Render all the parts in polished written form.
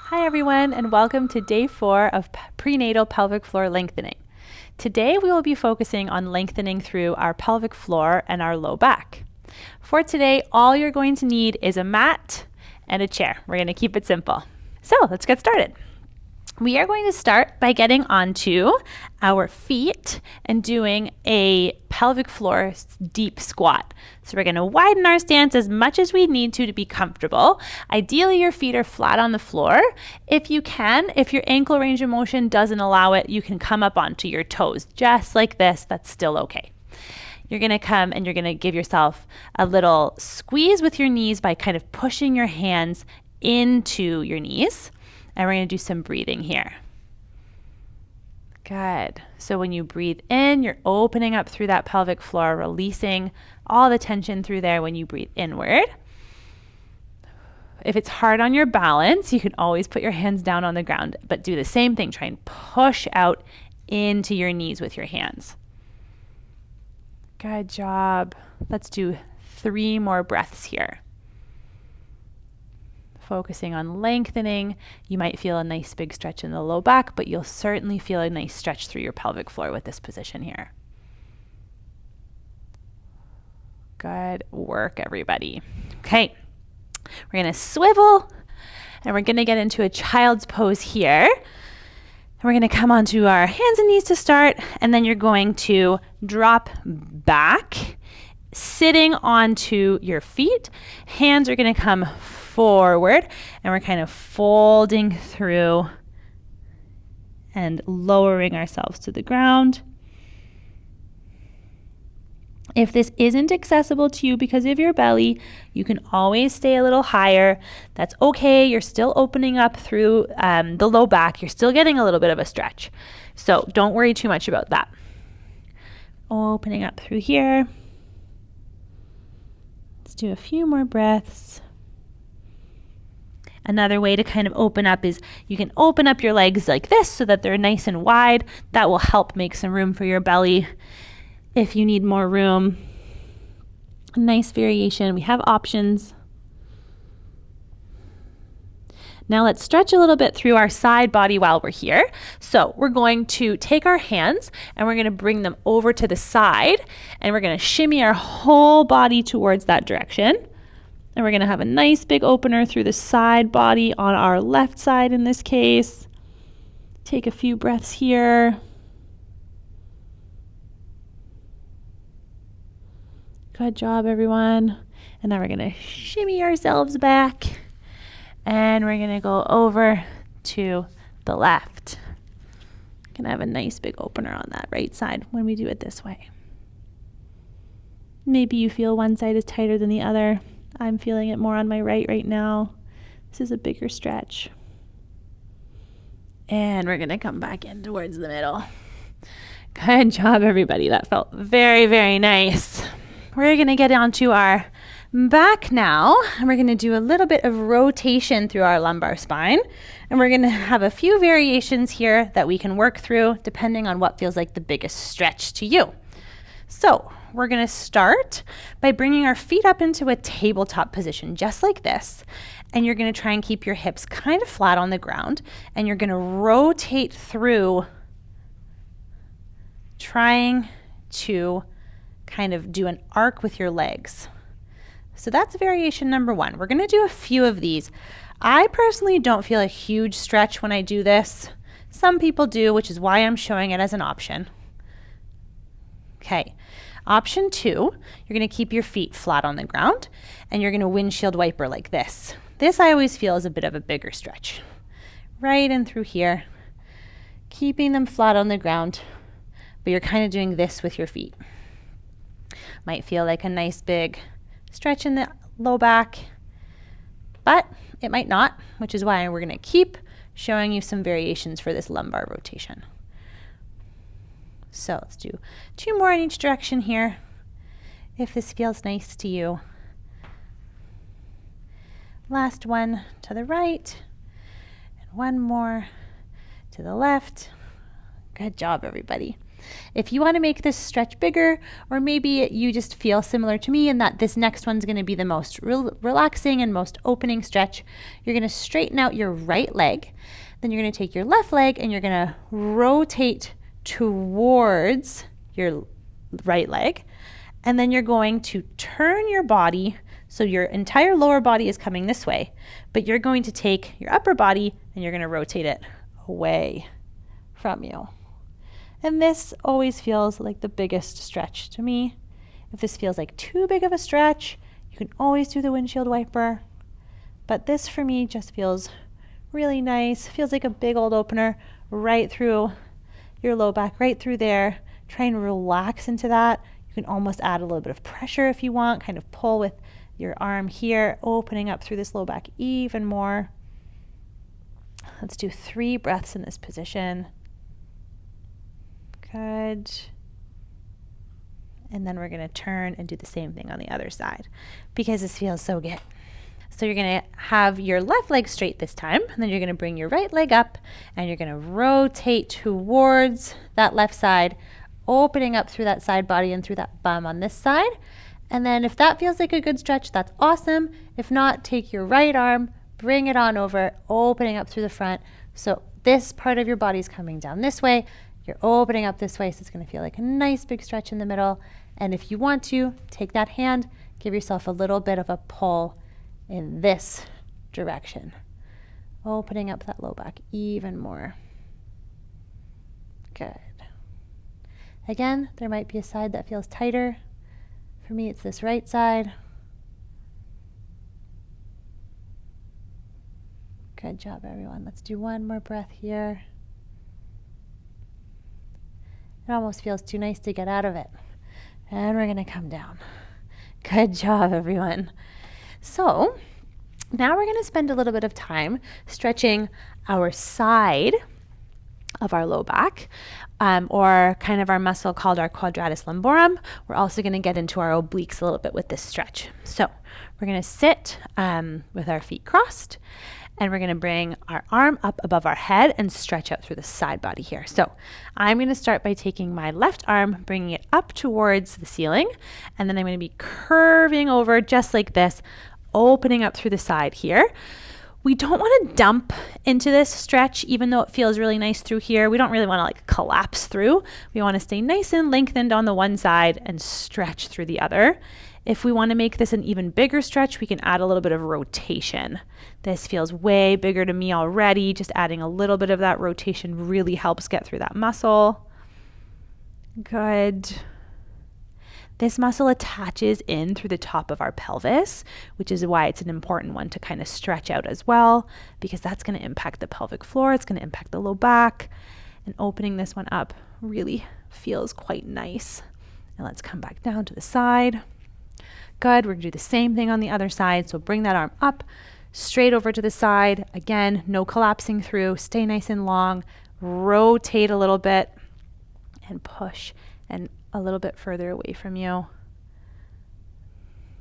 Hi everyone, and welcome to day 4 of prenatal pelvic floor lengthening. Today we will be focusing on lengthening through our pelvic floor and our low back. For today, all you're going to need is a mat and a chair. We're going to keep it simple. So let's get started. We are going to start by getting onto our feet and doing a pelvic floor deep squat. So we're going to widen our stance as much as we need to be comfortable. Ideally, your feet are flat on the floor. If you can, if your ankle range of motion doesn't allow it, you can come up onto your toes just like this. That's still okay. You're going to come and you're going to give yourself a little squeeze with your knees by kind of pushing your hands into your knees. And we're going to do some breathing here. Good. So when you breathe in, you're opening up through that pelvic floor, releasing all the tension through there when you breathe inward. If it's hard on your balance, you can always put your hands down on the ground, but do the same thing. Try and push out into your knees with your hands. Good job. Let's do 3 more breaths here. Focusing on lengthening. You might feel a nice big stretch in the low back, but you'll certainly feel a nice stretch through your pelvic floor with this position here. Good work, everybody. Okay, we're going to swivel and we're going to get into a child's pose here. We're going to come onto our hands and knees to start, and then you're going to drop back, sitting onto your feet. Hands are going to come forward, and we're kind of folding through and lowering ourselves to the ground. If this isn't accessible to you because of your belly, you can always stay a little higher. That's okay. You're still opening up through the low back. You're still getting a little bit of a stretch. So don't worry too much about that. Opening up through here. Let's do a few more breaths. Another way to kind of open up is you can open up your legs like this so that they're nice and wide. That will help make some room for your belly. If you need more room, a nice variation. We have options. Now let's stretch a little bit through our side body while we're here. So we're going to take our hands and we're going to bring them over to the side, and we're going to shimmy our whole body towards that direction. And we're going to have a nice big opener through the side body on our left side in this case. Take a few breaths here. Good job, everyone. And now we're going to shimmy ourselves back. And we're going to go over to the left. Going to have a nice big opener on that right side when we do it this way. Maybe you feel one side is tighter than the other. I'm feeling it more on my right now. This is a bigger stretch. And we're going to come back in towards the middle. Good job, everybody. That felt very, very nice. We're going to get onto our back now, and we're going to do a little bit of rotation through our lumbar spine. And we're going to have a few variations here that we can work through depending on what feels like the biggest stretch to you. So we're going to start by bringing our feet up into a tabletop position, just like this. And you're going to try and keep your hips kind of flat on the ground. And you're going to rotate through, trying to kind of do an arc with your legs. So that's variation number 1. We're going to do a few of these. I personally don't feel a huge stretch when I do this. Some people do, which is why I'm showing it as an option. Okay. Option 2, you're going to keep your feet flat on the ground, and you're going to windshield wiper like this. This I always feel is a bit of a bigger stretch. Right in through here, keeping them flat on the ground, but you're kind of doing this with your feet. Might feel like a nice big stretch in the low back, but it might not, which is why we're going to keep showing you some variations for this lumbar rotation. So let's do 2 more in each direction here, if this feels nice to you. Last one to the right, and 1 more to the left. Good job, everybody. If you want to make this stretch bigger, or maybe you just feel similar to me in that this next one's going to be the most relaxing and most opening stretch, you're going to straighten out your right leg. Then you're going to take your left leg and you're going to rotate towards your right leg. And then you're going to turn your body so your entire lower body is coming this way, but you're going to take your upper body and you're going to rotate it away from you. And this always feels like the biggest stretch to me. If this feels like too big of a stretch, you can always do the windshield wiper. But this for me just feels really nice. Feels like a big old opener right through your low back, right through there. Try and relax into that. You can almost add a little bit of pressure if you want, kind of pull with your arm here, opening up through this low back even more. Let's do 3 breaths in this position. Good. And then we're going to turn and do the same thing on the other side because this feels so good. So you're going to have your left leg straight this time, and then you're going to bring your right leg up and you're going to rotate towards that left side, opening up through that side body and through that bum on this side. And then if that feels like a good stretch, that's awesome. If not, take your right arm, bring it on over, opening up through the front. So this part of your body is coming down this way. You're opening up this way, so it's going to feel like a nice big stretch in the middle. And if you want to, take that hand, give yourself a little bit of a pull in this direction, opening up that low back even more. Good. Again, there might be a side that feels tighter. For me, it's this right side. Good job, everyone. Let's do one more breath here. It almost feels too nice to get out of it. And we're going to come down. Good job, everyone. So now we're going to spend a little bit of time stretching our side of our low back, or kind of our muscle called our quadratus lumborum. We're also going to get into our obliques a little bit with this stretch. So we're going to sit with our feet crossed, and we're going to bring our arm up above our head and stretch out through the side body here. So I'm going to start by taking my left arm, bringing it up towards the ceiling, and then I'm going to be curving over just like this, opening up through the side here. We don't want to dump into this stretch, even though it feels really nice through here. We don't really want to like collapse through. We want to stay nice and lengthened on the one side and stretch through the other. If we want to make this an even bigger stretch, we can add a little bit of rotation. This feels way bigger to me already. Just adding a little bit of that rotation really helps get through that muscle. Good. This muscle attaches in through the top of our pelvis, which is why it's an important one to kind of stretch out as well, because that's going to impact the pelvic floor. It's going to impact the low back, and opening this one up really feels quite nice. And let's come back down to the side. Good. We're going to do the same thing on the other side. So bring that arm up, straight over to the side. Again, no collapsing through. Stay nice and long. Rotate a little bit and push and a little bit further away from you.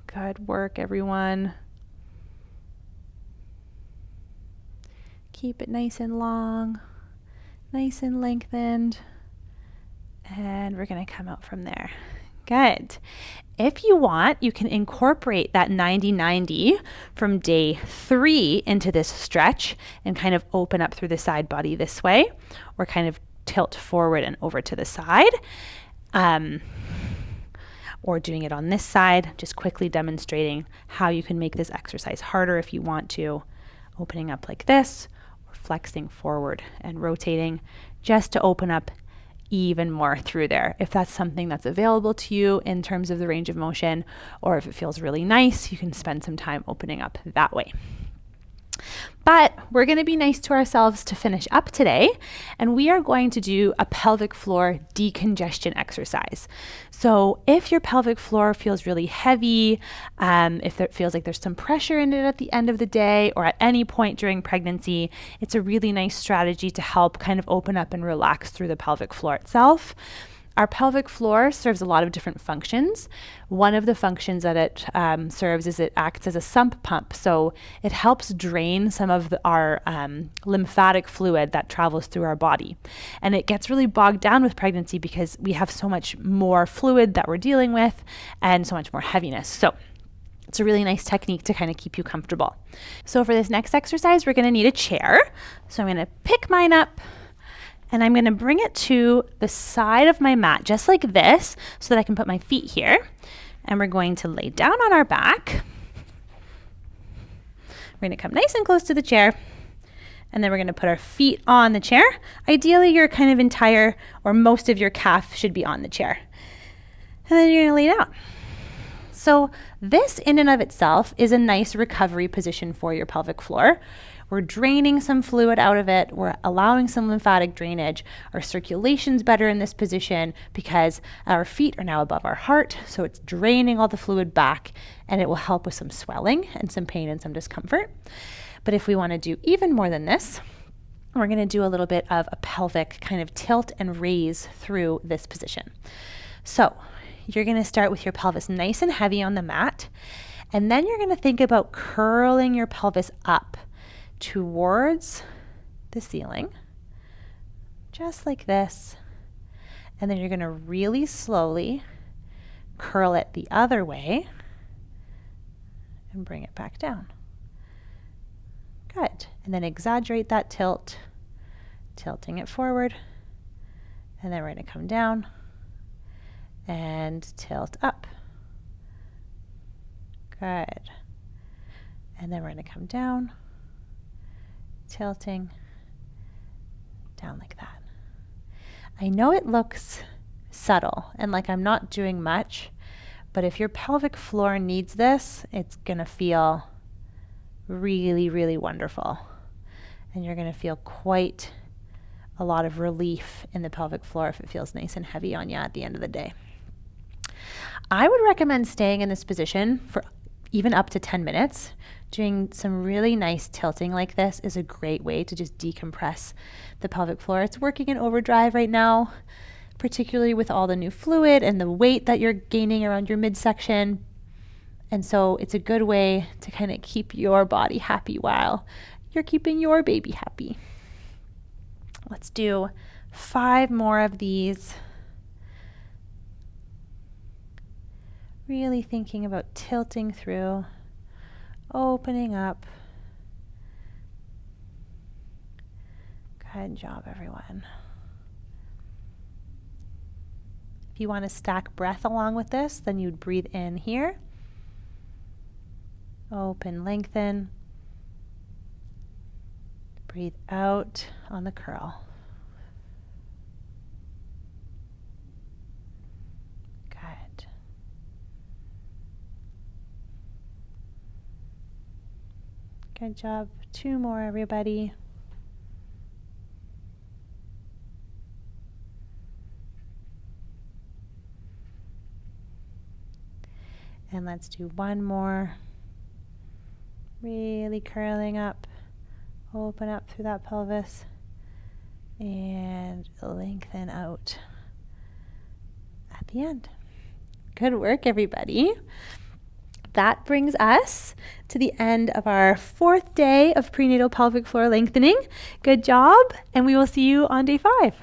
Good work, everyone. Keep it nice and long, nice and lengthened. And we're going to come out from there. Good. If you want, you can incorporate that 90-90 from day 3 into this stretch and kind of open up through the side body this way, or kind of tilt forward and over to the side. Or doing it on this side, just quickly demonstrating how you can make this exercise harder if you want to, opening up like this, or flexing forward and rotating just to open up even more through there. If that's something that's available to you in terms of the range of motion, or if it feels really nice, you can spend some time opening up that way. But we're going to be nice to ourselves to finish up today, and we are going to do a pelvic floor decongestion exercise. So if your pelvic floor feels really heavy, if it feels like there's some pressure in it at the end of the day or at any point during pregnancy, it's a really nice strategy to help kind of open up and relax through the pelvic floor itself. Our pelvic floor serves a lot of different functions. One of the functions that it serves is it acts as a sump pump. So it helps drain some of our lymphatic fluid that travels through our body. And it gets really bogged down with pregnancy because we have so much more fluid that we're dealing with and so much more heaviness. So it's a really nice technique to kind of keep you comfortable. So for this next exercise, we're going to need a chair. So I'm going to pick mine up and I'm going to bring it to the side of my mat, just like this, so that I can put my feet here. And we're going to lay down on our back. We're going to come nice and close to the chair. And then we're going to put our feet on the chair. Ideally, your kind of entire or most of your calf should be on the chair. And then you're going to lay down. So this in and of itself is a nice recovery position for your pelvic floor. We're draining some fluid out of it. We're allowing some lymphatic drainage. Our circulation's better in this position because our feet are now above our heart. So it's draining all the fluid back and it will help with some swelling and some pain and some discomfort. But if we want to do even more than this, we're going to do a little bit of a pelvic kind of tilt and raise through this position. So you're going to start with your pelvis nice and heavy on the mat, and then you're going to think about curling your pelvis up towards the ceiling, just like this. And then you're going to really slowly curl it the other way and bring it back down. Good. And then exaggerate that tilt, tilting it forward, and then we're going to come down and tilt up. Good. And then we're going to come down, tilting down like that. I know it looks subtle and like I'm not doing much, but if your pelvic floor needs this, it's going to feel really, really wonderful. And you're going to feel quite a lot of relief in the pelvic floor if it feels nice and heavy on you at the end of the day. I would recommend staying in this position for even up to 10 minutes. Doing some really nice tilting like this is a great way to just decompress the pelvic floor. It's working in overdrive right now, particularly with all the new fluid and the weight that you're gaining around your midsection. And so it's a good way to kind of keep your body happy while you're keeping your baby happy. Let's do 5 more of these. Really thinking about tilting through, opening up. Good job, everyone. If you want to stack breath along with this, then you'd breathe in here. Open, lengthen. Breathe out on the curl. Good. Good job. 2 more, everybody. And let's do 1 more. Really curling up. Open up through that pelvis. And lengthen out at the end. Good work, everybody. That brings us to the end of our 4th day of prenatal pelvic floor lengthening. Good job, and we will see you on day 5.